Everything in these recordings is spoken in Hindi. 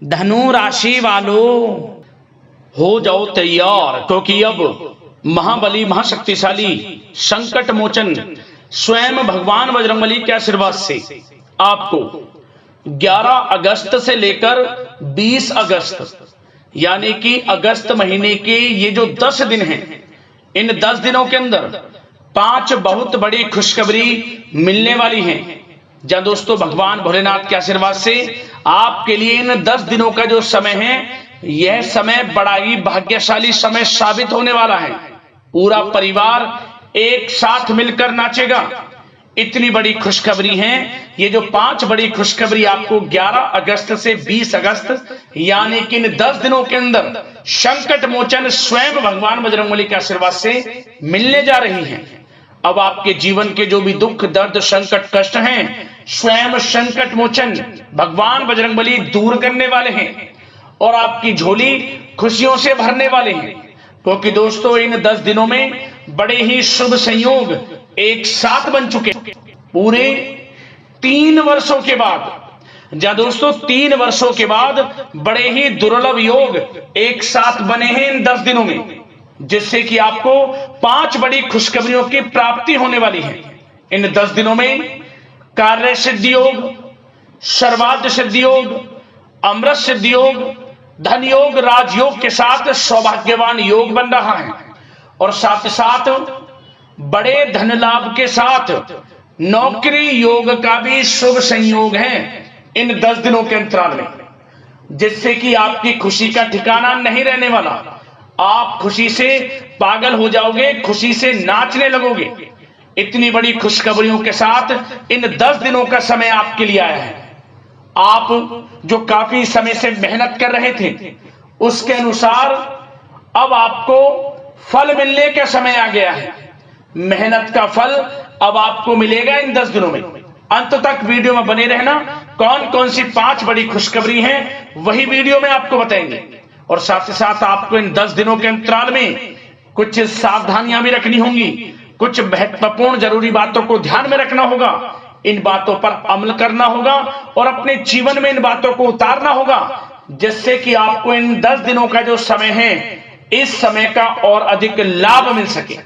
धनु राशि वालों हो जाओ तैयार, क्योंकि अब महाबली महाशक्तिशाली संकट मोचन स्वयं भगवान बजरंगबली के आशीर्वाद से आपको 11 अगस्त से लेकर 20 अगस्त यानी कि अगस्त महीने के ये जो 10 दिन हैं, इन 10 दिनों के अंदर 5 बहुत बड़ी खुशखबरी मिलने वाली हैं। जहां दोस्तों भगवान भोलेनाथ के आशीर्वाद से आपके लिए इन 10 दिनों का जो समय है, यह समय बड़ा ही भाग्यशाली समय साबित होने वाला है। पूरा परिवार एक साथ मिलकर नाचेगा। इतनी बड़ी खुशखबरी है। ये जो 5 बड़ी खुशखबरी आपको 11 अगस्त से 20 अगस्त यानी कि इन 10 दिनों के अंदर संकट मोचन स्वयं भगवान बजरंगबली के आशीर्वाद से मिलने जा रही हैं। अब आपके जीवन के जो भी दुख दर्द संकट कष्ट हैं, स्वयं संकट मोचन भगवान बजरंगबली दूर करने वाले हैं और आपकी झोली खुशियों से भरने वाले हैं। क्योंकि दोस्तों इन 10 दिनों में बड़े ही शुभ संयोग एक साथ बन चुके। पूरे 3 वर्षों के बाद, जहां दोस्तों 3 वर्षों के बाद बड़े ही दुर्लभ योग एक साथ बने हैं इन 10 दिनों में, जिससे कि आपको 5 बड़ी खुशखबरियों की प्राप्ति होने वाली है। इन 10 दिनों में कार्य सिद्धि योग, सर्वार्थ सिद्धि योग, अमृत सिद्धि योग, धन योग, राजयोग के साथ सौभाग्यवान योग बन रहा है और साथ साथ बड़े धन लाभ के साथ नौकरी योग का भी शुभ संयोग है इन 10 दिनों के अंतराल में, जिससे कि आपकी खुशी का ठिकाना नहीं रहने वाला। आप खुशी से पागल हो जाओगे, खुशी से नाचने लगोगे। इतनी बड़ी खुशखबरियों के साथ इन 10 दिनों का समय आपके लिए आया है। आप जो काफी समय से मेहनत कर रहे थे, उसके अनुसार अब आपको फल मिलने का समय आ गया है। मेहनत का फल अब आपको मिलेगा इन 10 दिनों में। अंत तक वीडियो में बने रहना। कौन कौन सी 5 बड़ी खुशखबरी हैं, वही वीडियो में आपको बताएंगे। और साथ ही साथ आपको इन 10 दिनों के अंतराल में कुछ सावधानियां भी रखनी होंगी, कुछ महत्वपूर्ण जरूरी बातों को ध्यान में रखना होगा। इन बातों पर अमल करना होगा और अपने जीवन में इन बातों को उतारना होगा, जिससे कि आपको इन 10 दिनों का जो समय है, इस समय का और अधिक लाभ मिल सके।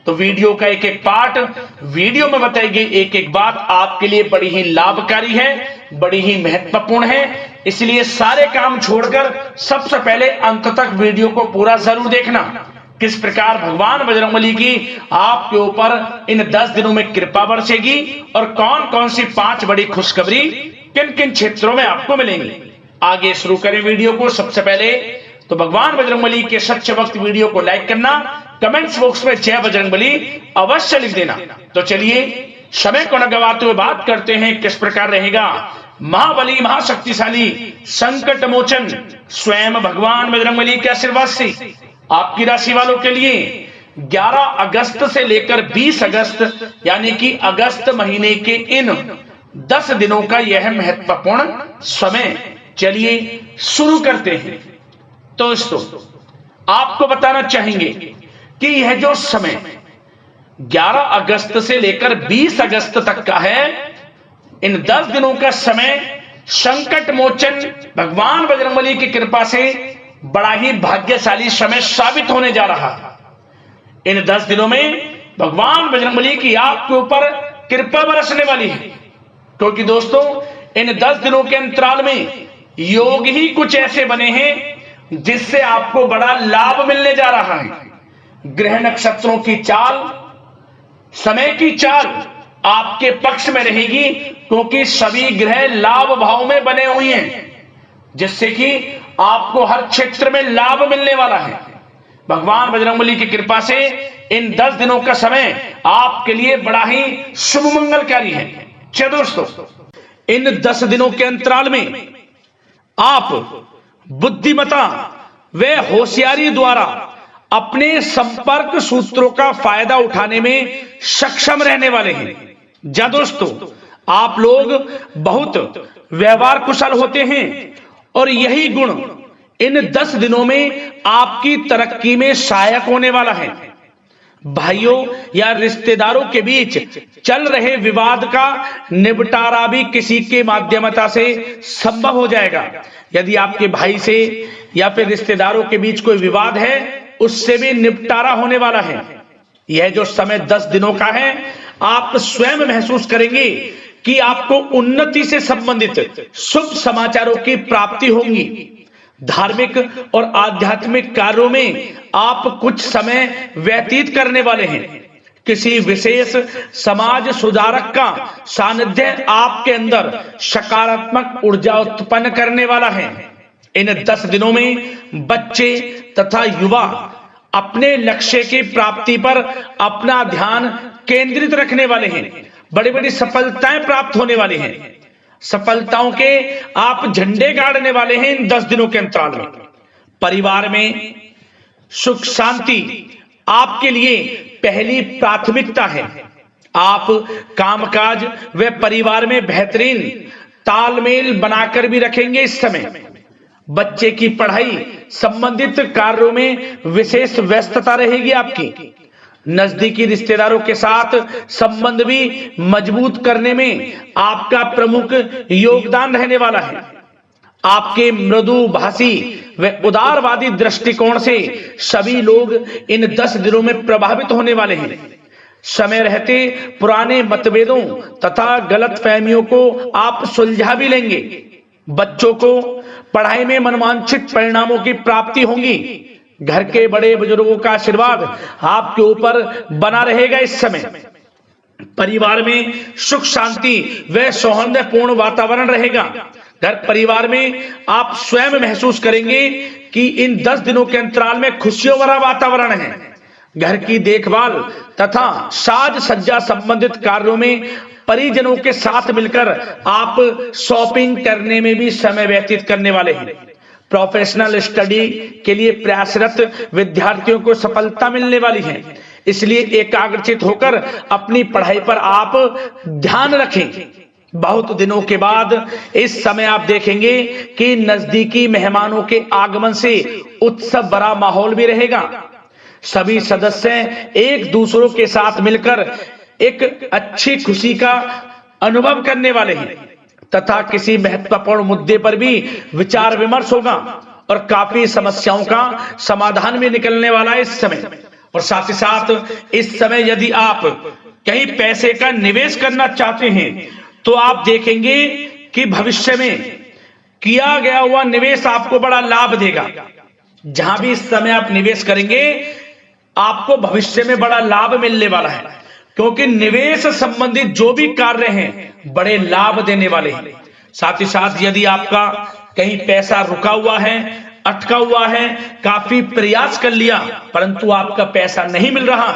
तो वीडियो का एक एक पार्ट वीडियो में बताई गई एक एक बात आपके लिए बड़ी ही लाभकारी है, बड़ी ही महत्वपूर्ण है। इसलिए सारे काम छोड़कर सबसे पहले अंत तक वीडियो को पूरा जरूर देखना। किस प्रकार भगवान बजरंगबली की आपके ऊपर इन 10 दिनों में कृपा बरसेगी और कौन कौन सी 5 बड़ी खुशखबरी किन किन क्षेत्रों में आपको मिलेंगी। आगे शुरू करें वीडियो को। सबसे पहले तो भगवान बजरंगबली के सच्चे भक्त वीडियो को लाइक करना, कमेंट्स बॉक्स में जय बजरंगबली अवश्य लिख देना। तो चलिए समय को न गवाते हुए बात करते हैं किस प्रकार रहेगा महाबली महाशक्तिशाली संकट मोचन स्वयं भगवान बजरंगबली के आशीर्वाद से आपकी राशि वालों के लिए 11 अगस्त से लेकर 20 अगस्त यानी कि अगस्त महीने के इन 10 दिनों का यह महत्वपूर्ण समय। चलिए शुरू करते हैं। दोस्तों आपको बताना चाहेंगे कि यह जो समय 11 अगस्त से लेकर 20 अगस्त तक का है, इन 10 दिनों का समय संकट मोचन भगवान बजरंगबली की कृपा से बड़ा ही भाग्यशाली समय साबित होने जा रहा है। इन 10 दिनों में भगवान बजरंगबली की आपके ऊपर कृपा बरसने वाली है, क्योंकि दोस्तों इन 10 दिनों के अंतराल में योग ही कुछ ऐसे बने हैं जिससे आपको बड़ा लाभ मिलने जा रहा है। ग्रह नक्षत्रों की चाल, समय की चाल आपके पक्ष में रहेगी, क्योंकि सभी ग्रह लाभ भाव में बने हुए हैं, जिससे कि आपको हर क्षेत्र में लाभ मिलने वाला है। भगवान बजरंगबली की कृपा से इन 10 दिनों का समय आपके लिए बड़ा ही शुभ मंगलकारी है। चलिए दोस्तों, इन 10 दिनों के अंतराल में आप बुद्धिमता व होशियारी द्वारा अपने संपर्क सूत्रों का फायदा उठाने में सक्षम रहने वाले हैं। जा दोस्तों, आप लोग बहुत व्यवहार कुशल होते हैं और यही गुण इन 10 दिनों में आपकी तरक्की में सहायक होने वाला है। भाइयों या रिश्तेदारों के बीच चल रहे विवाद का निपटारा भी किसी के माध्यमता से संभव हो जाएगा। यदि आपके भाई से या फिर रिश्तेदारों के बीच कोई विवाद है, उससे भी निपटारा होने वाला है। यह जो समय 10 दिनों का है, आप स्वयं महसूस करेंगे कि आपको उन्नति से संबंधित शुभ समाचारों की प्राप्ति होगी। धार्मिक और आध्यात्मिक कार्यों में आप कुछ समय व्यतीत करने वाले हैं। किसी विशेष समाज सुधारक का सानिध्य आपके अंदर सकारात्मक ऊर्जा उत्पन्न करने वाला है। इन 10 दिनों में बच्चे तथा युवा अपने लक्ष्य की प्राप्ति पर अपना ध्यान केंद्रित रखने वाले हैं। बड़ी बड़ी सफलताएं प्राप्त होने वाली हैं। सफलताओं के आप झंडे गाड़ने वाले हैं इन 10 दिनों के अंतराल में। परिवार में सुख शांति आपके लिए पहली प्राथमिकता है। आप कामकाज व परिवार में बेहतरीन तालमेल बनाकर भी रखेंगे। इस समय बच्चे की पढ़ाई संबंधित कार्यों में विशेष व्यस्तता रहेगी आपकी। नजदीकी रिश्तेदारों के साथ संबंध भी मजबूत करने में आपका प्रमुख योगदान रहने वाला है। आपके मृदुभाषी व उदारवादी दृष्टिकोण से सभी लोग इन 10 दिनों में प्रभावित होने वाले हैं। समय रहते पुराने मतभेदों तथा गलतफहमियों को आप सुलझा भी लेंगे। बच्चों को पढ़ाई में मनवांछित परिणामों की प्राप्ति होगी। घर के बड़े बुजुर्गों का आशीर्वाद आपके ऊपर बना रहेगा। इस समय परिवार में सुख शांति व सौहार्दपूर्ण वातावरण रहेगा। घर परिवार में आप स्वयं महसूस करेंगे कि इन 10 दिनों के अंतराल में खुशियों भरा वातावरण है। घर की देखभाल तथा साज सज्जा संबंधित कार्यों में परिजनों के साथ मिलकर आप शॉपिंग करने में भी समय व्यतीत करने वाले हैं। प्रोफेशनल स्टडी के लिए प्रयासरत विद्यार्थियों को सफलता मिलने वाली है। इसलिए एकाग्रचित होकर अपनी पढ़ाई पर आप ध्यान रखें। बहुत दिनों के बाद इस समय आप देखेंगे कि नजदीकी मेहमानों के आगमन से उत्सव भरा माहौल भी रहेगा। सभी सदस्य एक दूसरों के साथ मिलकर एक अच्छी खुशी का अनुभव करने वाले हैं तथा किसी महत्वपूर्ण मुद्दे पर भी विचार विमर्श होगा और काफी समस्याओं का समाधान भी निकलने वाला है इस समय। और साथ ही साथ इस समय यदि आप कहीं पैसे का निवेश करना चाहते हैं तो आप देखेंगे कि भविष्य में किया गया हुआ निवेश आपको बड़ा लाभ देगा। जहां भी इस समय आप निवेश करेंगे आपको भविष्य में बड़ा लाभ मिलने वाला है, क्योंकि निवेश संबंधित जो भी कार्य हैं बड़े लाभ देने वाले हैं। साथ ही साथ यदि आपका कहीं पैसा रुका हुआ है, अटका हुआ है, काफी प्रयास कर लिया परंतु आपका पैसा नहीं मिल रहा,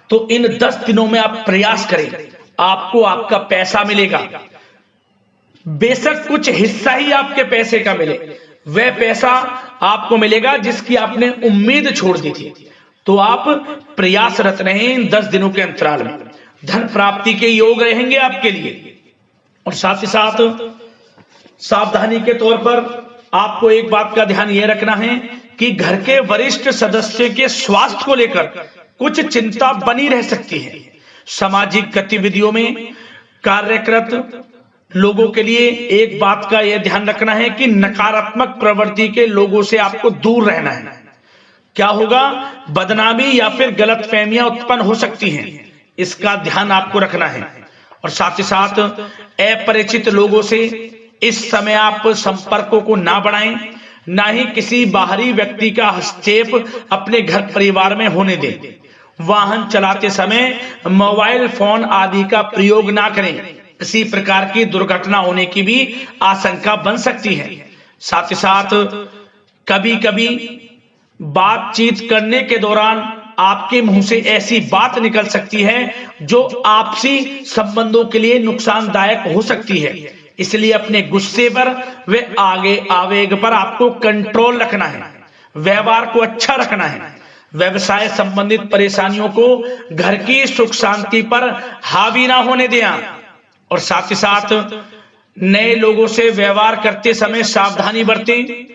तो इन 10 दिनों में आप प्रयास करें, आपको आपका पैसा मिलेगा। बेशक कुछ हिस्सा ही आपके पैसे का मिले, वह पैसा आपको मिलेगा जिसकी आपने उम्मीद छोड़ दी थी। तो आप प्रयासरत रहें इन 10 दिनों के अंतराल में। धन प्राप्ति के योग रहेंगे आपके लिए। और साथ ही साथ सावधानी के तौर पर आपको एक बात का ध्यान यह रखना है कि घर के वरिष्ठ सदस्य के स्वास्थ्य को लेकर कुछ चिंता बनी रह सकती है। सामाजिक गतिविधियों में कार्यरत लोगों के लिए एक बात का यह ध्यान रखना है कि नकारात्मक प्रवृत्ति के लोगों से आपको दूर रहना है। क्या होगा, बदनामी या फिर गलतफहमियां उत्पन्न हो सकती हैं, इसका ध्यान आपको रखना है। और साथ ही साथ अपरिचित लोगों से इस समय आप संपर्कों को ना बढ़ाएं, ना ही किसी बाहरी व्यक्ति का हस्तक्षेप अपने घर परिवार में होने दें। वाहन चलाते समय मोबाइल फोन आदि का प्रयोग ना करें, किसी प्रकार की दुर्घटना होने की भी आशंका बन सकती है। साथ ही साथ कभी कभी बातचीत करने के दौरान आपके मुंह से ऐसी बात निकल सकती है जो आपसी संबंधों के लिए नुकसानदायक हो सकती है। इसलिए अपने गुस्से पर व आगे आवेग पर आपको कंट्रोल रखना है, व्यवहार को अच्छा रखना है। व्यवसाय संबंधित परेशानियों को घर की सुख शांति पर हावी ना होने दें। और साथ ही साथ नए लोगों से व्यवहार करते समय सावधानी बरतें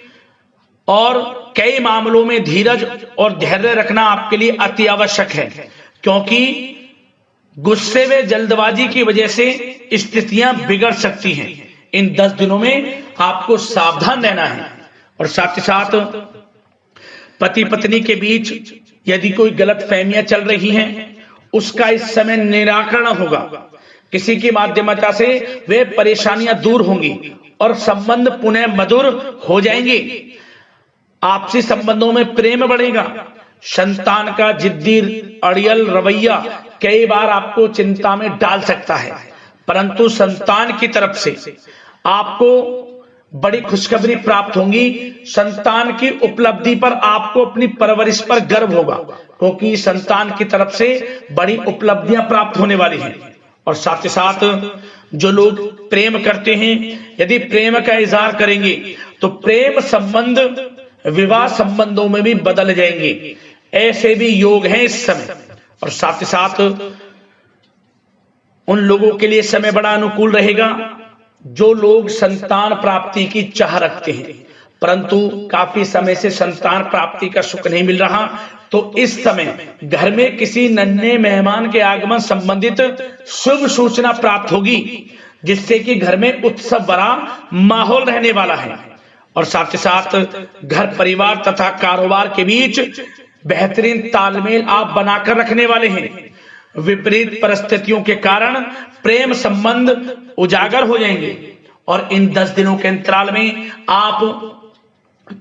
और कई मामलों में धीरज और धैर्य रखना आपके लिए अति आवश्यक है, क्योंकि गुस्से में जल्दबाजी की वजह से स्थितियां बिगड़ सकती हैं। इन 10 दिनों में आपको सावधान रहना है। और साथ ही साथ पति पत्नी के बीच यदि कोई गलत फहमियां चल रही हैं, उसका इस समय निराकरण होगा। किसी की माध्यमता से वे परेशानियां दूर होंगी और संबंध पुनः मधुर हो जाएंगे। आपसी संबंधों में प्रेम बढ़ेगा। संतान का जिद्दी अड़ियल रवैया कई बार आपको चिंता में डाल सकता है, परंतु संतान की तरफ से आपको बड़ी खुशखबरी प्राप्त होगी। संतान की उपलब्धि पर आपको अपनी परवरिश पर गर्व होगा, क्योंकि संतान की तरफ से बड़ी उपलब्धियां प्राप्त होने वाली हैं। और साथ ही साथ जो लोग प्रेम करते हैं, यदि प्रेम का इजहार करेंगे तो प्रेम संबंध विवाह संबंधों में भी बदल जाएंगे। ऐसे भी योग हैं इस समय। और साथ ही साथ उन लोगों के लिए समय बड़ा अनुकूल रहेगा जो लोग संतान प्राप्ति की चाह रखते हैं, परंतु काफी समय से संतान प्राप्ति का सुख नहीं मिल रहा, तो इस समय घर में किसी नन्हे मेहमान के आगमन संबंधित शुभ सूचना प्राप्त होगी, जिससे कि घर में उत्सव भरा माहौल रहने वाला है। और साथ ही साथ घर परिवार तथा कारोबार के बीच बेहतरीन तालमेल आप बनाकर रखने वाले हैं। विपरीत परिस्थितियों के कारण प्रेम संबंध उजागर हो जाएंगे। और इन 10 दिनों के अंतराल में आप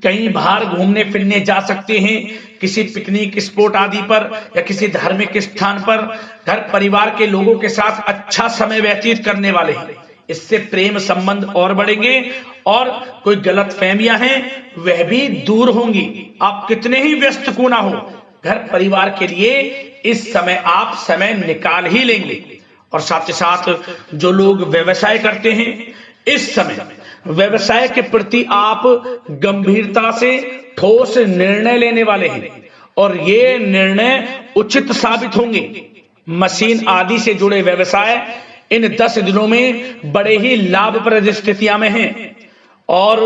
कहीं बाहर घूमने फिरने जा सकते हैं, किसी पिकनिक स्पॉट आदि पर या किसी धार्मिक स्थान पर घर परिवार के लोगों के साथ अच्छा समय व्यतीत करने वाले हैं। इससे प्रेम संबंध और बढ़ेंगे और कोई गलत फहमियां हैं वह भी दूर होंगी। आप कितने ही व्यस्त क्यों ना हो, घर परिवार के लिए इस समय आप समय निकाल ही लेंगे। और साथ ही साथ जो लोग व्यवसाय करते हैं, इस समय व्यवसाय के प्रति आप गंभीरता से ठोस निर्णय लेने वाले हैं और ये निर्णय उचित साबित होंगे। मशीन आदि से जुड़े व्यवसाय इन 10 दिनों में बड़े ही लाभप्रद स्थितियां में हैं। और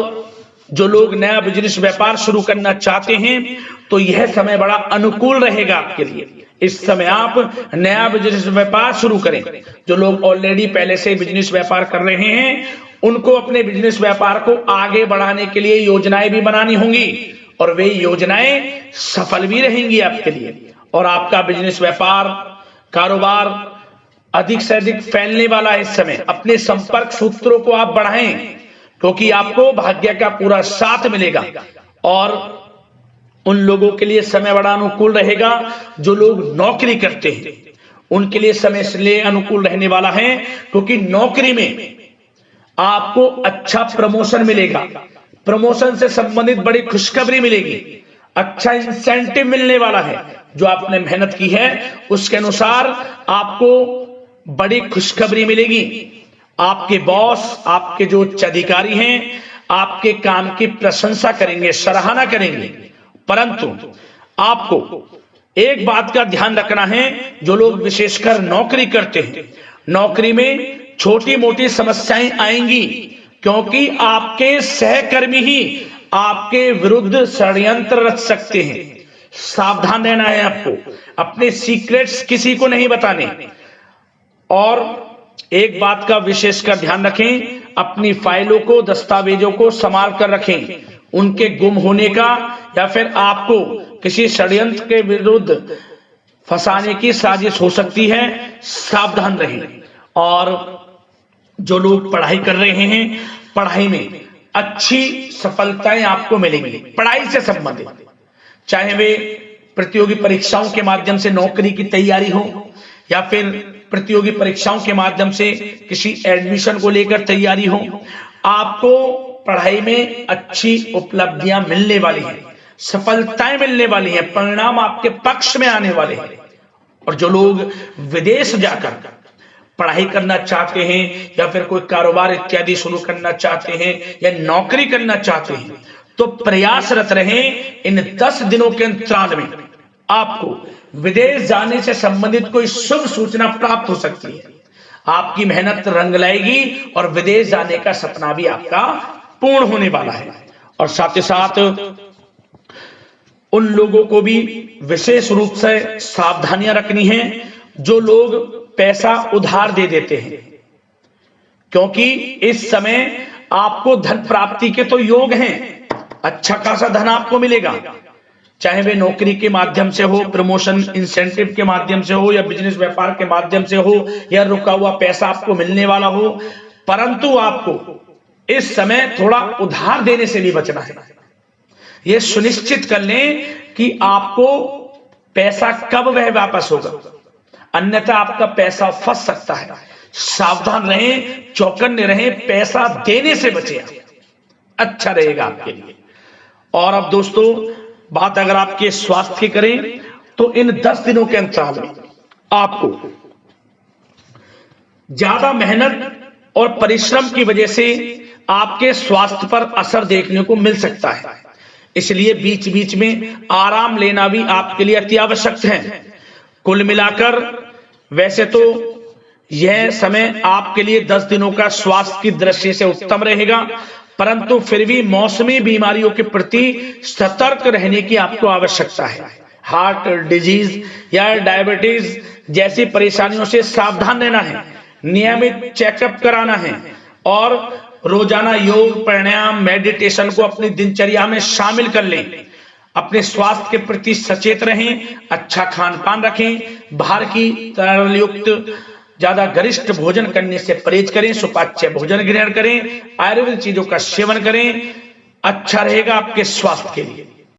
जो लोग नया बिजनेस व्यापार शुरू करना चाहते हैं तो यह समय बड़ा अनुकूल रहेगा आपके लिए। इस समय आप नया बिजनेस व्यापार शुरू करें। जो लोग ऑलरेडी पहले से बिजनेस व्यापार कर रहे हैं, उनको अपने बिजनेस व्यापार को आगे बढ़ाने के लिए योजनाएं भी बनानी होंगी और वे योजनाएं सफल भी रहेंगी आपके लिए। और आपका बिजनेस व्यापार कारोबार अधिक से अधिक फैलने वाला है। इस समय अपने संपर्क सूत्रों को आप बढ़ाएं, क्योंकि आपको भाग्य का पूरा साथ मिलेगा। और उन लोगों के लिए समय बड़ा अनुकूल रहेगा जो लोग नौकरी करते हैं, उनके लिए समय इसलिए अनुकूल रहने वाला है क्योंकि नौकरी में आपको अच्छा प्रमोशन मिलेगा। प्रमोशन से संबंधित बड़ी खुशखबरी मिलेगी, अच्छा इंसेंटिव मिलने वाला है। जो आपने मेहनत की है उसके अनुसार आपको बड़ी खुशखबरी मिलेगी। आपके बॉस, आपके जो उच्च अधिकारी हैं, आपके काम की प्रशंसा करेंगे, सराहना करेंगे। परंतु आपको एक बात का ध्यान रखना है, जो लोग विशेषकर नौकरी करते हैं, नौकरी में छोटी मोटी समस्याएं आएंगी, क्योंकि आपके सहकर्मी ही आपके विरुद्ध षड्यंत्र रच सकते हैं। सावधान रहना है आपको, अपने सीक्रेट्स किसी को नहीं बताने। और एक बात का विशेषकर ध्यान रखें, अपनी फाइलों को, दस्तावेजों को संभाल कर रखें। उनके गुम होने का या फिर आपको किसी षड्यंत्र के विरुद्ध फंसाने की साजिश हो सकती है, सावधान रहें। और जो लोग पढ़ाई कर रहे हैं, पढ़ाई में अच्छी सफलताएं आपको मिलेंगी। पढ़ाई से संबंधित, चाहे वे प्रतियोगी परीक्षाओं के माध्यम से नौकरी की तैयारी हो या फिर प्रतियोगी परीक्षाओं के माध्यम से किसी एडमिशन को लेकर तैयारी हो, आपको पढ़ाई में अच्छी उपलब्धियां मिलने वाली हैं, सफलताएं मिलने वाली हैं, परिणाम आपके पक्ष में आने वाले हैं। और जो लोग विदेश जाकर पढ़ाई करना चाहते हैं या फिर कोई कारोबार इत्यादि शुरू करना चाहते हैं या नौकरी करना चाहते हैं, तो प्रयासरत रहें। इन 10 दिनों के अंतराल में आपको विदेश जाने से संबंधित कोई शुभ सूचना प्राप्त हो सकती है। आपकी मेहनत रंग लाएगी और विदेश जाने का सपना भी आपका पूर्ण होने वाला है। और साथ ही साथ उन लोगों को भी विशेष रूप से सावधानियां रखनी है जो लोग पैसा उधार दे देते हैं, क्योंकि इस समय आपको धन प्राप्ति के तो योग हैं, अच्छा खासा धन आपको मिलेगा, चाहे वे नौकरी के माध्यम से हो, प्रमोशन इंसेंटिव के माध्यम से हो, या बिजनेस व्यापार के माध्यम से हो, या रुका हुआ पैसा आपको मिलने वाला हो। परंतु आपको इस समय थोड़ा उधार देने से भी बचना है। यह सुनिश्चित कर लें कि आपको पैसा कब वह वापस होगा, अन्यथा आपका पैसा फंस सकता है। सावधान रहें, चौकन्ने रहें, पैसा देने से बचें, अच्छा रहेगा आपके लिए। और अब दोस्तों, बात अगर आपके स्वास्थ्य की करें तो इन 10 दिनों के अंतराल में आपको ज्यादा मेहनत और परिश्रम की वजह से आपके स्वास्थ्य पर असर देखने को मिल सकता है, इसलिए बीच बीच में आराम लेना भी आपके लिए अति आवश्यक है। कुल मिलाकर वैसे तो यह समय आपके लिए 10 दिनों का स्वास्थ्य की दृष्टि से उत्तम रहेगा, परंतु फिर भी मौसमी बीमारियों के प्रति सतर्क रहने की आपको आवश्यकता है। हार्ट डिजीज या डायबिटीज जैसी परेशानियों से सावधान रहना है, नियमित चेकअप कराना है और रोजाना योग, प्राणायाम, मेडिटेशन को अपनी दिनचर्या में शामिल कर लें। अपने स्वास्थ्य के प्रति सचेत रहें, अच्छा खान पान रखें, बाहर की तरल युक्त ज्यादा गरिष्ठ भोजन करने से परहेज करें, सुपाच्य भोजन ग्रहण करें, आयुर्वेदिक चीजों का सेवन करें, अच्छा रहेगा आपके स्वास्थ्य के लिए।